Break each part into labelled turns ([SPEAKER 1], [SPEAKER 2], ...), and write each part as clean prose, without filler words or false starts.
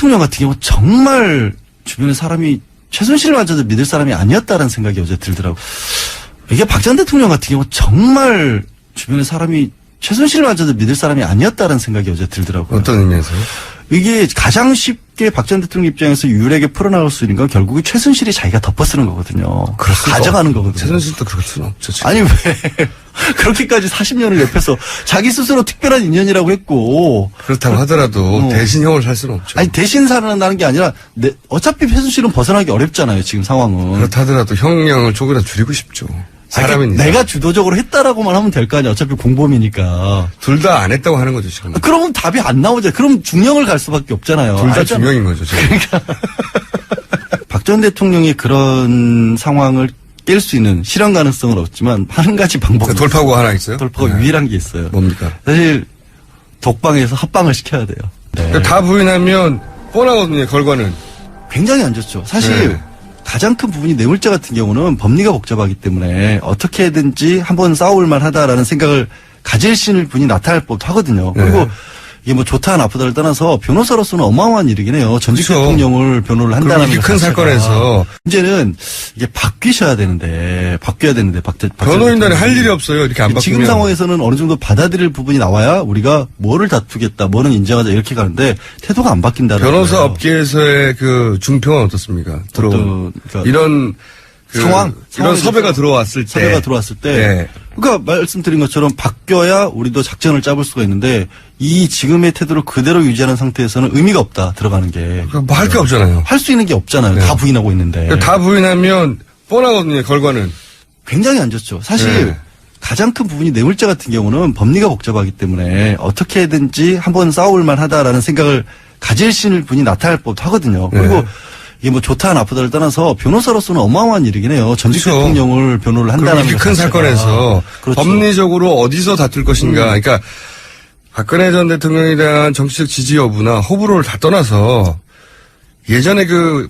[SPEAKER 1] 대통령 같은 경우 정말 주변에 사람이 최순실마저도 믿을 사람이 아니었다는 생각이 어제 들더라고요. 이게 박 전 대통령 같은 경우 정말 주변에 사람이 최순실마저도 믿을 사람이 아니었다는 생각이 어제 들더라고요.
[SPEAKER 2] 어떤 의미에서요?
[SPEAKER 1] 이게 가장 쉽게 박 전 대통령 입장에서 유일하게 풀어나갈 수 있는 건 결국에 최순실이 자기가 덮어쓰는 거거든요. 가져가는 거거든요.
[SPEAKER 2] 최순실도 그럴 수는 없죠. 지금.
[SPEAKER 1] 아니 왜 그렇게까지 40년을 옆에서 자기 스스로 특별한 인연이라고 했고
[SPEAKER 2] 그렇다고 하더라도 대신 형을 살 수는 없죠.
[SPEAKER 1] 아니 대신 살아난다는 게 아니라 어차피 최순실은 벗어나기 어렵잖아요. 지금 상황은.
[SPEAKER 2] 그렇다 하더라도 형량을 조금이라도 줄이고 싶죠. 사람이니까.
[SPEAKER 1] 내가 주도적으로 했다라고만 하면 될 거 아니야. 어차피 공범이니까.
[SPEAKER 2] 둘 다 안 했다고 하는 거죠 지금.
[SPEAKER 1] 그러면 답이 안 나오죠. 그럼 중형을 갈 수밖에 없잖아요.
[SPEAKER 2] 둘 다 중형인 거죠 지금.
[SPEAKER 1] 박 전 대통령이 그런 상황을 깰 수 있는 실현 가능성은 없지만 한 가지 방법이
[SPEAKER 2] 돌파구가 하나 있어요?
[SPEAKER 1] 돌파가
[SPEAKER 2] 네.
[SPEAKER 1] 유일한 게 있어요.
[SPEAKER 2] 뭡니까?
[SPEAKER 1] 사실 독방에서 합방을 시켜야 돼요. 네.
[SPEAKER 2] 그러니까 다 부인하면 뻔하거든요. 결과는.
[SPEAKER 1] 굉장히 안 좋죠. 사실
[SPEAKER 2] 네.
[SPEAKER 1] 가장 큰 부분이 뇌물죄 같은 경우는 법리가 복잡하기 때문에 어떻게든지 한번 싸울 만하다라는 생각을 가질 분이 나타날 법도 하거든요.
[SPEAKER 2] 네.
[SPEAKER 1] 그리고 이게 뭐 좋다 나쁘다를 떠나서 변호사로서는 어마어마한 일이긴 해요. 전직
[SPEAKER 2] 그렇죠.
[SPEAKER 1] 대통령을 변호를 한다는
[SPEAKER 2] 이렇게
[SPEAKER 1] 것
[SPEAKER 2] 큰
[SPEAKER 1] 자체가.
[SPEAKER 2] 사건에서
[SPEAKER 1] 문제는 이게 바뀌어야 되는데
[SPEAKER 2] 변호인단이 할 일이 없어요. 이렇게 안 바뀌면.
[SPEAKER 1] 지금 상황에서는 어느 정도 받아들일 부분이 나와야 우리가 뭐를 다투겠다, 뭐는 인정하자 이렇게 가는데 태도가 안 바뀐다는
[SPEAKER 2] 변호사
[SPEAKER 1] 거예요.
[SPEAKER 2] 업계에서의 그 중평은 어떻습니까?
[SPEAKER 1] 그러니까
[SPEAKER 2] 이런
[SPEAKER 1] 상황?
[SPEAKER 2] 이런 섭외가 들어왔을 때.
[SPEAKER 1] 섭외가 들어왔을 때.
[SPEAKER 2] 네.
[SPEAKER 1] 그러니까 말씀드린 것처럼 바뀌어야 우리도 작전을 짜볼 수가 있는데 이 지금의 태도를 그대로 유지하는 상태에서는 의미가 없다. 들어가는 게.
[SPEAKER 2] 뭐 할 게 없잖아요.
[SPEAKER 1] 할 수 있는 게 없잖아요.
[SPEAKER 2] 네.
[SPEAKER 1] 다 부인하고 있는데.
[SPEAKER 2] 다 부인하면 뻔하거든요. 결과는.
[SPEAKER 1] 굉장히 안 좋죠. 사실
[SPEAKER 2] 네.
[SPEAKER 1] 가장 큰 부분이 뇌물죄 같은 경우는 법리가 복잡하기 때문에 어떻게든지 한번 싸울 만하다라는 생각을 가질 분이 나타날 법도 하거든요. 그리고
[SPEAKER 2] 네.
[SPEAKER 1] 이게 뭐 좋다 나쁘다를 떠나서 변호사로서는 어마어마한 일이긴 해요. 전직
[SPEAKER 2] 그렇죠.
[SPEAKER 1] 대통령을 변호를 한다는
[SPEAKER 2] 이렇게
[SPEAKER 1] 것
[SPEAKER 2] 큰
[SPEAKER 1] 자체가.
[SPEAKER 2] 사건에서
[SPEAKER 1] 그렇죠.
[SPEAKER 2] 법리적으로 어디서 다툴 것인가. 그러니까 박근혜 전 대통령에 대한 정치적 지지 여부나 호불호를 다 떠나서 예전에 그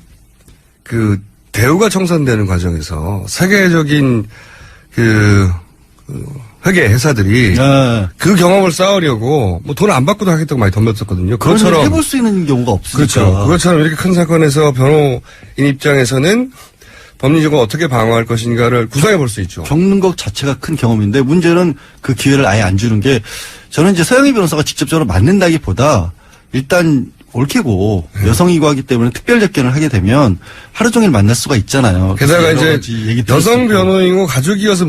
[SPEAKER 2] 대우가 청산되는 과정에서 세계적인 회계 회사들이
[SPEAKER 1] 네.
[SPEAKER 2] 그 경험을 쌓으려고 뭐 돈 안 받고도 하겠다고 많이 덤볐었거든요.
[SPEAKER 1] 그런 일을
[SPEAKER 2] 그것처럼
[SPEAKER 1] 해볼 수 있는 경우가 없으니까.
[SPEAKER 2] 그렇죠. 그것처럼 이렇게 큰 사건에서 변호인 입장에서는 법리적으로 어떻게 방어할 것인가를 구상해 볼 수 있죠.
[SPEAKER 1] 겪는 것 자체가 큰 경험인데 문제는 그 기회를 아예 안 주는 게 저는 이제 서영희 변호사가 직접적으로 맞는다기보다 일단 옳게고 여성이고 하기 때문에 특별 접견을 하게 되면 하루 종일 만날 수가 있잖아요.
[SPEAKER 2] 게다가
[SPEAKER 1] 여러
[SPEAKER 2] 이제
[SPEAKER 1] 가지 얘기 들을 수
[SPEAKER 2] 여성
[SPEAKER 1] 있고.
[SPEAKER 2] 변호인이고 가족이어서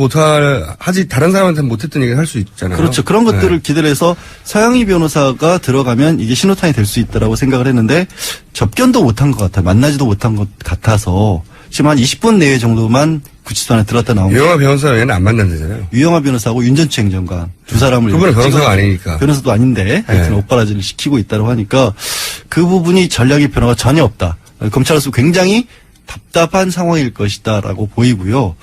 [SPEAKER 2] 하지 다른 사람한테는 못했던 얘기를 할 수 있잖아요.
[SPEAKER 1] 그렇죠. 그런 것들을
[SPEAKER 2] 네.
[SPEAKER 1] 기대를 해서 서영희 변호사가 들어가면 이게 신호탄이 될 수 있다라고 생각을 했는데 접견도 못한 것 같아요. 만나지도 못한 것 같아서 지금 한 20분 내외 정도만 구치소 안에 들어갔다 나온
[SPEAKER 2] 유영아 변호사 외에는 안 만난다잖아요.
[SPEAKER 1] 유영아 변호사하고 윤전추 행정관 두 사람을
[SPEAKER 2] 그분은
[SPEAKER 1] 이렇게
[SPEAKER 2] 변호사가
[SPEAKER 1] 찍어서
[SPEAKER 2] 아니니까.
[SPEAKER 1] 변호사도 아닌데 하여튼
[SPEAKER 2] 네.
[SPEAKER 1] 오빠라지를 시키고 있다고 하니까 그 부분이 전략의 변화가 전혀 없다. 검찰로서 굉장히 답답한 상황일 것이다라고 보이고요.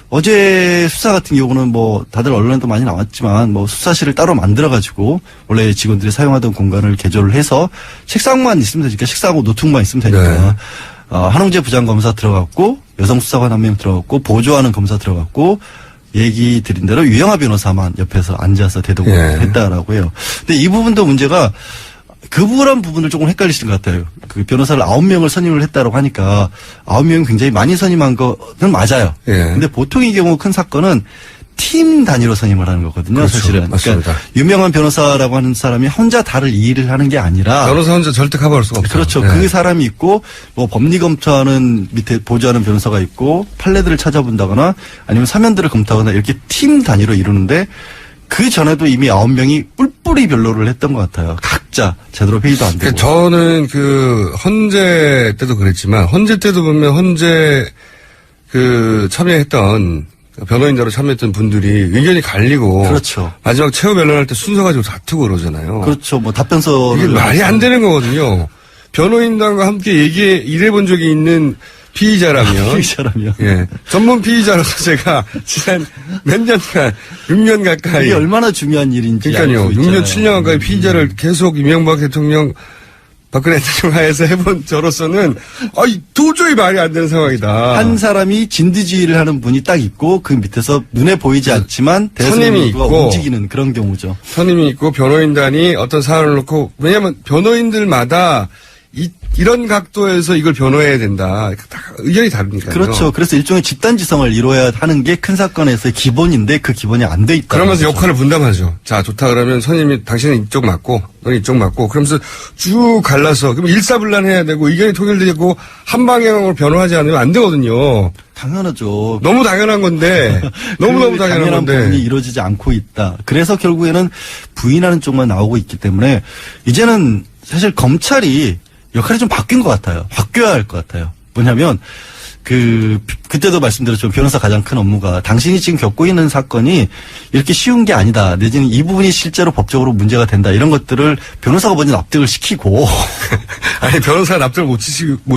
[SPEAKER 1] 어제 수사 같은 경우는 뭐 다들 언론에도 많이 나왔지만 뭐 수사실을 따로 만들어가지고 원래 직원들이 사용하던 공간을 개조를 해서 책상만 있으면 되니까 책상하고 노트북만 있으면 되니까
[SPEAKER 2] 네.
[SPEAKER 1] 한홍재 부장검사 들어갔고 여성 수사관 한 명 들어갔고 보조하는 검사 들어갔고 얘기 드린 대로 유영아 변호사만 옆에서 앉아서 대동을
[SPEAKER 2] 예.
[SPEAKER 1] 했다라고 해요. 근데 이 부분도 문제가 그런 부분을 조금 헷갈리시는 것 같아요. 그 변호사를 9명을 선임을 했다라고 하니까 9명이 굉장히 많이 선임한 거는 맞아요.
[SPEAKER 2] 예.
[SPEAKER 1] 근데 보통의 경우 큰 사건은 팀 단위로 선임을 하는 거거든요.
[SPEAKER 2] 그렇죠.
[SPEAKER 1] 사실은.
[SPEAKER 2] 맞습니다.
[SPEAKER 1] 그러니까 유명한 변호사라고 하는 사람이 혼자 다를 일을 하는 게 아니라
[SPEAKER 2] 변호사 혼자 절대 커버할 수가 없죠.
[SPEAKER 1] 그렇죠.
[SPEAKER 2] 네.
[SPEAKER 1] 그 사람이 있고 뭐 법리 검토하는 밑에 보조하는 변호사가 있고 판례들을 찾아본다거나 아니면 사면들을 검토하거나 이렇게 팀 단위로 이루는데 그 전에도 이미 9명이 뿔뿔이 변론을 했던 것 같아요. 각자 제대로 회의도 안 되고.
[SPEAKER 2] 저는 헌재 때도 그랬지만 헌재 때도 보면 헌재 참여했던 변호인으로 참여했던 분들이 의견이 갈리고
[SPEAKER 1] 그렇죠.
[SPEAKER 2] 마지막 최후 변론할 때 순서 가지고 다투고 그러잖아요.
[SPEAKER 1] 그렇죠. 뭐 답변서를
[SPEAKER 2] 이게 말이 안 되는 거거든요. 변호인단과 함께 일해본 적이 있는 피의자라면.
[SPEAKER 1] 피의자라면.
[SPEAKER 2] 예. 전문 피의자로서 제가 지난 몇 년간, 6년 가까이.
[SPEAKER 1] 이게 얼마나 중요한 일인지.
[SPEAKER 2] 그러니까요.
[SPEAKER 1] 알고
[SPEAKER 2] 6년,
[SPEAKER 1] 있잖아요.
[SPEAKER 2] 7년 가까이 피의자를 계속 이명박 대통령, 박근혜 대통령 하에서 해본 저로서는, 도저히 말이 안 되는 상황이다.
[SPEAKER 1] 한 사람이 진두지휘를 하는 분이 딱 있고 그 밑에서 눈에 보이지 않지만
[SPEAKER 2] 선임이
[SPEAKER 1] 대선인구가
[SPEAKER 2] 있고
[SPEAKER 1] 움직이는 그런 경우죠.
[SPEAKER 2] 선임이 있고 변호인단이 어떤 사안을 놓고, 왜냐면 변호인들마다 이런 각도에서 이걸 변호해야 된다. 다 의견이 다르니까요.
[SPEAKER 1] 그렇죠. 그래서 일종의 집단지성을 이루어야 하는 게 큰 사건에서의 기본인데 그 기본이 안 돼 있다.
[SPEAKER 2] 그러면서 역할을 분담하죠. 자, 좋다 그러면 선임이 당신은 이쪽 맞고 너는 이쪽 맞고 그러면서 쭉 갈라서 그럼 일사불란해야 되고 의견이 통일되고 한 방향으로 변호하지 않으면 안 되거든요.
[SPEAKER 1] 당연하죠.
[SPEAKER 2] 너무 당연한 건데 너무너무 당연한 건데
[SPEAKER 1] 부분이 이루어지지 않고 있다. 그래서 결국에는 부인하는 쪽만 나오고 있기 때문에 이제는 사실 검찰이 역할이 좀 바뀐 것 같아요. 바뀌어야 할 것 같아요. 뭐냐면 그때도 말씀드렸죠. 변호사 가장 큰 업무가 당신이 지금 겪고 있는 사건이 이렇게 쉬운 게 아니다. 내지는 이 부분이 실제로 법적으로 문제가 된다. 이런 것들을 변호사가 먼저 납득을 시키고
[SPEAKER 2] 아니 변호사가 납득을 못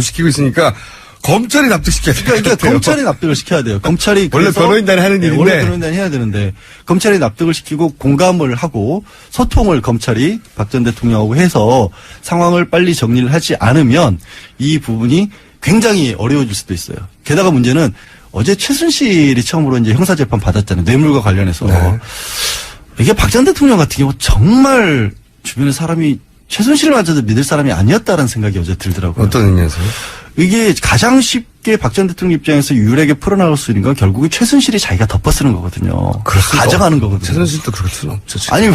[SPEAKER 2] 시키고 있으니까 검찰이 납득시켜야 돼요.
[SPEAKER 1] 그러니까 검찰이 납득을 시켜야 돼요. 검찰이
[SPEAKER 2] 원래 변호인단이 하는 일인데
[SPEAKER 1] 원래 변호인단이 해야 되는데 검찰이 납득을 시키고 공감을 하고 소통을 검찰이 박 전 대통령하고 해서 상황을 빨리 정리를 하지 않으면 이 부분이 굉장히 어려워질 수도 있어요. 게다가 문제는 어제 최순실이 처음으로 이제 형사재판 받았잖아요. 뇌물과 관련해서.
[SPEAKER 2] 네.
[SPEAKER 1] 이게 박 전 대통령 같은 경우 정말 주변에 사람이 최순실마저도 믿을 사람이 아니었다는 생각이 어제 들더라고요.
[SPEAKER 2] 어떤 의미에서요?
[SPEAKER 1] 이게 가장 쉽게 박 전 대통령 입장에서 유일하게 풀어나갈 수 있는 건 결국에 최순실이 자기가 덮어쓰는 거거든요. 가져가는 거거든요.
[SPEAKER 2] 최순실도 그럴 수는 없죠. 지금.
[SPEAKER 1] 아니 왜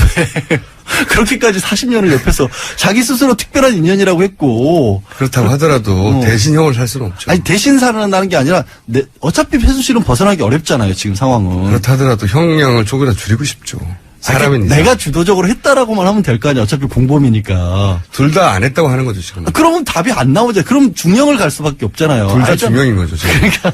[SPEAKER 1] 그렇게까지 40년을 옆에서 자기 스스로 특별한 인연이라고 했고
[SPEAKER 2] 그렇다고 하더라도 대신 형을 살 수는 없죠.
[SPEAKER 1] 아니 대신 살아나는 게 아니라 어차피 최순실은 벗어나기 어렵잖아요. 지금 상황은.
[SPEAKER 2] 그렇다 하더라도 형량을 조금이라도 줄이고 싶죠. 사람이니까.
[SPEAKER 1] 내가 주도적으로 했다라고만 하면 될 거 아니야. 어차피 공범이니까.
[SPEAKER 2] 둘 다 안 했다고 하는 거죠 지금.
[SPEAKER 1] 그러면 답이 안 나오죠. 그럼 중형을 갈 수밖에 없잖아요.
[SPEAKER 2] 둘 다
[SPEAKER 1] 알잖아.
[SPEAKER 2] 중형인 거죠 지금.
[SPEAKER 1] 그러니까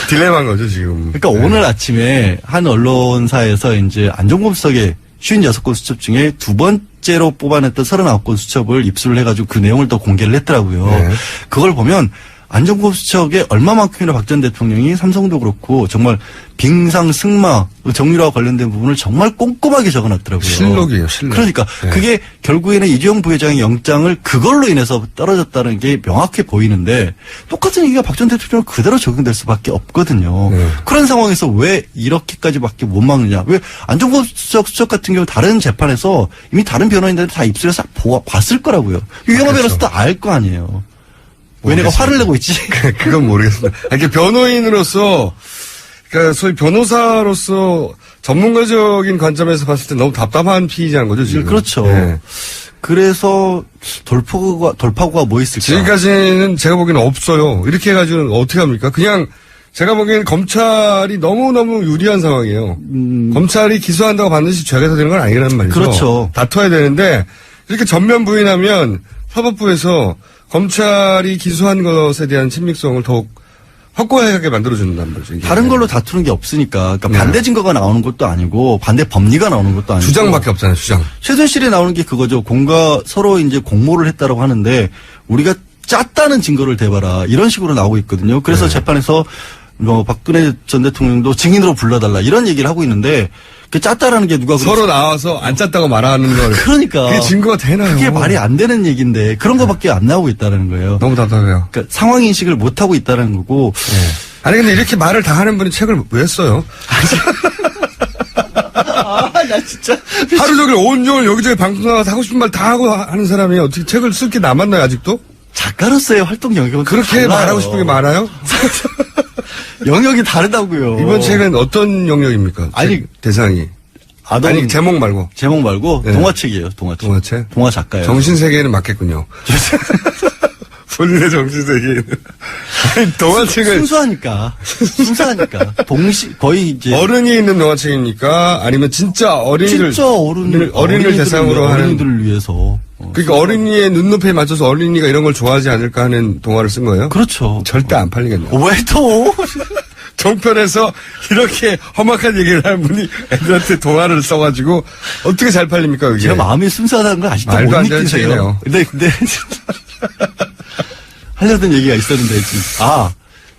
[SPEAKER 2] 딜레마인 거죠 지금.
[SPEAKER 1] 그러니까 오늘 아침에 한 언론사에서 이제 안종범 수석의 56건 수첩 중에 두 번째로 뽑아냈던 39건 수첩을 입수를 해가지고 그 내용을 또 공개를 했더라고요.
[SPEAKER 2] 네.
[SPEAKER 1] 그걸 보면 안종범 수첩에 얼마만큼이나 박 전 대통령이 삼성도 그렇고 정말 빙상 승마 정유라와 관련된 부분을 정말 꼼꼼하게 적어놨더라고요.
[SPEAKER 2] 실록이에요, 실록.
[SPEAKER 1] 그러니까
[SPEAKER 2] 네.
[SPEAKER 1] 그게 결국에는 이재용 부회장의 영장을 그걸로 인해서 떨어졌다는 게 명확해 보이는데 똑같은 얘기가 박 전 대통령 그대로 적용될 수밖에 없거든요.
[SPEAKER 2] 네.
[SPEAKER 1] 그런 상황에서 왜 이렇게까지밖에 못 막느냐? 왜 안종범 수석 같은 경우 다른 재판에서 이미 다른 변호인들이 다 입술에 싹 봤을 거라고요. 유영하
[SPEAKER 2] 그렇죠.
[SPEAKER 1] 변호사도 알 거 아니에요. 왜 내가 화를 내고 있지?
[SPEAKER 2] 그건 모르겠습니다. 이렇게 변호인으로서, 그러니까 소위 변호사로서 전문가적인 관점에서 봤을 때 너무 답답한 피의자인 거죠, 지금.
[SPEAKER 1] 그렇죠.
[SPEAKER 2] 네.
[SPEAKER 1] 그래서 돌파구가 뭐 있을까?
[SPEAKER 2] 지금까지는 제가 보기에는 없어요. 이렇게 해가지고는 어떻게 합니까? 그냥 제가 보기에는 검찰이 너무너무 유리한 상황이에요. 검찰이 기소한다고 반드시 죄가 되는 건 아니라는 말이죠.
[SPEAKER 1] 그렇죠.
[SPEAKER 2] 다퉈야 되는데 이렇게 전면 부인하면 사법부에서 검찰이 기소한 것에 대한 친밀성을 더욱 확고하게 만들어준다는 거죠. 이게.
[SPEAKER 1] 다른 걸로 다투는 게 없으니까. 그러니까
[SPEAKER 2] 네.
[SPEAKER 1] 반대 증거가 나오는 것도 아니고 반대 법리가 나오는 것도 아니고.
[SPEAKER 2] 주장밖에 없잖아요, 주장.
[SPEAKER 1] 최순실이 나오는 게 그거죠. 서로 이제 공모를 했다라고 하는데 우리가 짰다는 증거를 대봐라. 이런 식으로 나오고 있거든요. 그래서
[SPEAKER 2] 네.
[SPEAKER 1] 재판에서 박근혜 전 대통령도 증인으로 불러달라. 이런 얘기를 하고 있는데 그 짰다라는 게 누가
[SPEAKER 2] 서로 나와서 안 짰다고 말하는 걸.
[SPEAKER 1] 그러니까.
[SPEAKER 2] 그게 증거가 되나요?
[SPEAKER 1] 그게 말이 안 되는 얘기인데 그런 거밖에 안 나오고 있다는 거예요.
[SPEAKER 2] 너무 답답해요.
[SPEAKER 1] 그러니까 상황 인식을 못 하고 있다는 거고.
[SPEAKER 2] 네. 아니 근데 이렇게 말을 다 하는 분이 책을 왜 써요?
[SPEAKER 1] 나 진짜.
[SPEAKER 2] 하루 종일 온종일 여기저기 방송 나가서 하고 싶은 말 다 하고 하는 사람이 어떻게 책을 쓸 게 남았나요 아직도?
[SPEAKER 1] 작가로서의 활동 영역은
[SPEAKER 2] 그렇게
[SPEAKER 1] 달라요.
[SPEAKER 2] 말하고 싶은 게 많아요?
[SPEAKER 1] 영역이 다르다고요.
[SPEAKER 2] 이번 책은 어떤 영역입니까?
[SPEAKER 1] 아니,
[SPEAKER 2] 책 대상이.
[SPEAKER 1] 아동
[SPEAKER 2] 아니 제목 말고.
[SPEAKER 1] 제목 말고
[SPEAKER 2] 네.
[SPEAKER 1] 동화책이에요. 동화책.
[SPEAKER 2] 동화책?
[SPEAKER 1] 동화 작가예요.
[SPEAKER 2] 정신세계에는 맞겠군요. 본인의 정신세계에는. 아니, 동화책을
[SPEAKER 1] 순수하니까. 거의 이제
[SPEAKER 2] 어른이 있는 동화책입니까? 아니면 진짜 어린이를
[SPEAKER 1] 진짜
[SPEAKER 2] 어린이를 대상으로 하는
[SPEAKER 1] 어린이들을 위해서.
[SPEAKER 2] 그러니까 어린이의 눈높이에 맞춰서 어린이가 이런 걸 좋아하지 않을까 하는 동화를 쓴 거예요?
[SPEAKER 1] 그렇죠.
[SPEAKER 2] 절대 안 팔리겠네요.
[SPEAKER 1] 왜 또?
[SPEAKER 2] 종편에서 이렇게 험악한 얘기를 하는 분이 애들한테 동화를 써가지고 어떻게 잘 팔립니까, 그게?
[SPEAKER 1] 제가 마음이 순수하다는 걸 아직도
[SPEAKER 2] 말도
[SPEAKER 1] 못
[SPEAKER 2] 안 되는
[SPEAKER 1] 느끼세요.
[SPEAKER 2] 책이네요.
[SPEAKER 1] 근데 하려던 얘기가 있었는데 지금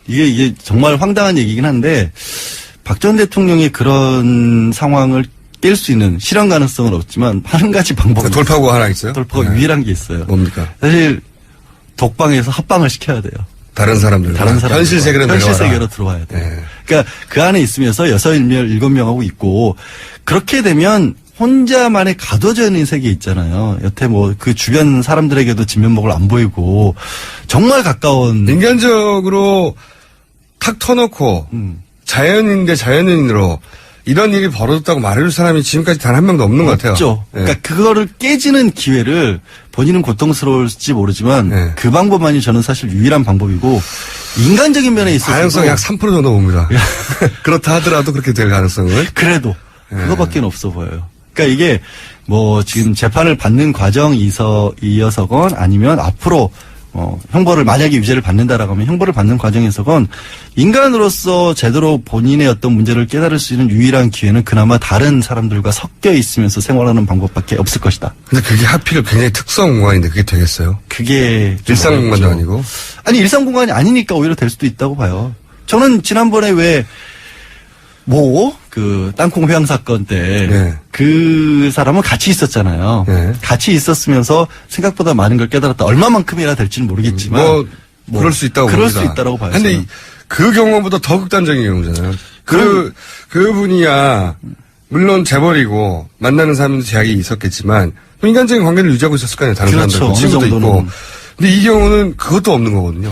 [SPEAKER 1] 이게 정말 황당한 얘기긴 한데 박 전 대통령이 그런 상황을 깰 수 있는 실현 가능성은 없지만 한 가지 방법이
[SPEAKER 2] 돌파구가 하나 있어요?
[SPEAKER 1] 돌파가
[SPEAKER 2] 네.
[SPEAKER 1] 유일한 게 있어요.
[SPEAKER 2] 뭡니까?
[SPEAKER 1] 사실 독방에서 합방을 시켜야 돼요.
[SPEAKER 2] 다른 사람들. 현실 세계로
[SPEAKER 1] 현실
[SPEAKER 2] 내려와라.
[SPEAKER 1] 세계로 들어와야 돼요.
[SPEAKER 2] 네.
[SPEAKER 1] 그러니까 그 안에 있으면서 6명, 7명하고 있고 그렇게 되면 혼자만의 가둬져 있는 세계 있잖아요. 여태 뭐 그 주변 사람들에게도 진면목을 안 보이고 정말 가까운
[SPEAKER 2] 인간적으로 탁 터놓고 자연인 대 자연인으로 이런 일이 벌어졌다고 말해줄 사람이 지금까지 단 한 명도 없는 것 같아요.
[SPEAKER 1] 없죠.
[SPEAKER 2] 예.
[SPEAKER 1] 그러니까 그거를 깨지는 기회를 본인은 고통스러울지 모르지만
[SPEAKER 2] 예.
[SPEAKER 1] 그 방법만이 저는 사실 유일한 방법이고 인간적인 면에 있어서
[SPEAKER 2] 가능성이 약 3% 정도 봅니다. 그렇다 하더라도 그렇게 될 가능성은.
[SPEAKER 1] 그래도 그거밖에 없어 보여요. 그러니까 이게 뭐 지금 재판을 받는 과정이어서건 아니면 앞으로 형벌을 만약에 유죄를 받는다라고 하면 형벌을 받는 과정에서건 인간으로서 제대로 본인의 어떤 문제를 깨달을 수 있는 유일한 기회는 그나마 다른 사람들과 섞여 있으면서 생활하는 방법밖에 없을 것이다.
[SPEAKER 2] 근데 그게 하필 굉장히 특수한 공간인데 그게 되겠어요?
[SPEAKER 1] 그게 좀
[SPEAKER 2] 일상 공간도
[SPEAKER 1] 어렵죠.
[SPEAKER 2] 아니고.
[SPEAKER 1] 아니 일상 공간이 아니니까 오히려 될 수도 있다고 봐요. 저는 지난번에 그 땅콩 회항 사건 때
[SPEAKER 2] 네.
[SPEAKER 1] 그 사람은 같이 있었잖아요.
[SPEAKER 2] 네.
[SPEAKER 1] 같이 있었으면서 생각보다 많은 걸 깨달았다. 얼마만큼이나 될지는 모르겠지만
[SPEAKER 2] 그럴 수 있다고
[SPEAKER 1] 그럴
[SPEAKER 2] 봅니다.
[SPEAKER 1] 수 있다라고 봐요.
[SPEAKER 2] 근데
[SPEAKER 1] 저는.
[SPEAKER 2] 그 경우보다 더 극단적인 경우잖아요. 그분이야 물론 재벌이고 만나는 사람도 제약이 있었겠지만 인간적인 관계를 유지하고 있었을 거 아니에요. 다른
[SPEAKER 1] 그렇죠.
[SPEAKER 2] 사람들
[SPEAKER 1] 어느
[SPEAKER 2] 친구도
[SPEAKER 1] 정도는.
[SPEAKER 2] 있고. 근데 이 경우는 그것도 없는 거거든요.